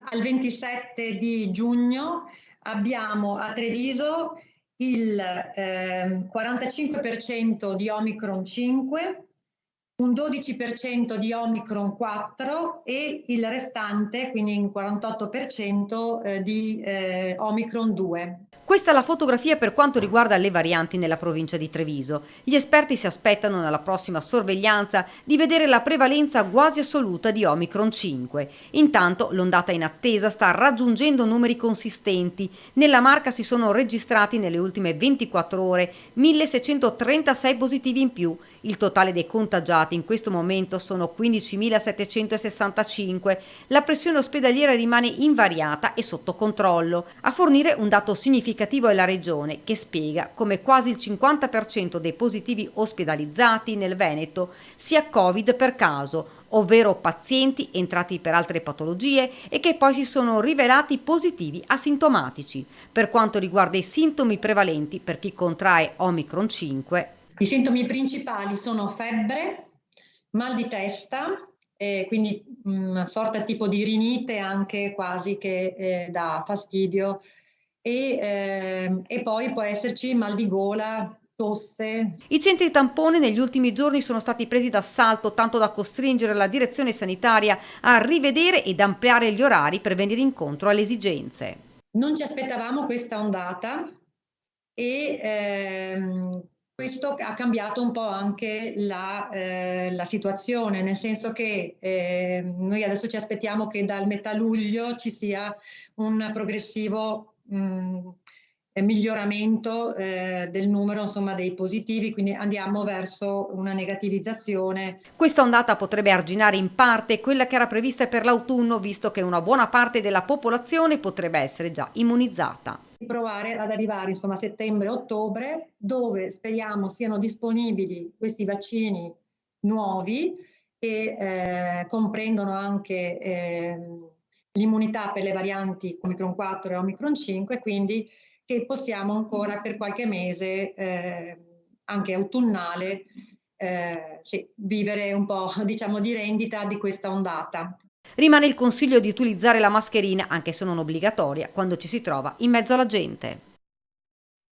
al 27 di giugno abbiamo a Treviso il 45% di Omicron 5, un 12% di Omicron 4 e il restante, quindi un 48% di Omicron 2. Questa è la fotografia per quanto riguarda le varianti nella provincia di Treviso. Gli esperti si aspettano nella prossima sorveglianza di vedere la prevalenza quasi assoluta di Omicron 5. Intanto l'ondata in attesa sta raggiungendo numeri consistenti. Nella Marca si sono registrati nelle ultime 24 ore 1636 positivi in più. Il totale dei contagiati in questo momento sono 15.765. La pressione ospedaliera rimane invariata e sotto controllo. A fornire un dato significativo è la regione, che spiega come quasi il 50% dei positivi ospedalizzati nel Veneto sia Covid per caso, ovvero pazienti entrati per altre patologie e che poi si sono rivelati positivi asintomatici. Per quanto riguarda i sintomi prevalenti per chi contrae Omicron 5, i sintomi principali sono febbre, mal di testa, quindi una sorta tipo di rinite anche quasi che dà fastidio, e poi può esserci mal di gola, tosse. i centri tampone negli ultimi giorni sono stati presi d'assalto tanto da costringere la direzione sanitaria a rivedere ed ampliare gli orari per venire incontro alle esigenze. Non ci aspettavamo questa ondata e questo ha cambiato un po' anche la situazione, nel senso che noi adesso ci aspettiamo che dal metà luglio ci sia un progressivo miglioramento del numero, insomma, dei positivi, quindi andiamo verso una negativizzazione. Questa ondata potrebbe arginare in parte quella che era prevista per l'autunno, visto che una buona parte della popolazione potrebbe essere già immunizzata. Provare ad arrivare, insomma, a settembre-ottobre, dove speriamo siano disponibili questi vaccini nuovi che comprendono anche l'immunità per le varianti Omicron 4 e Omicron 5, quindi che possiamo ancora per qualche mese, anche autunnale, sì, vivere un po', diciamo, di rendita di questa ondata. Rimane il consiglio di utilizzare la mascherina, anche se non obbligatoria, quando ci si trova in mezzo alla gente.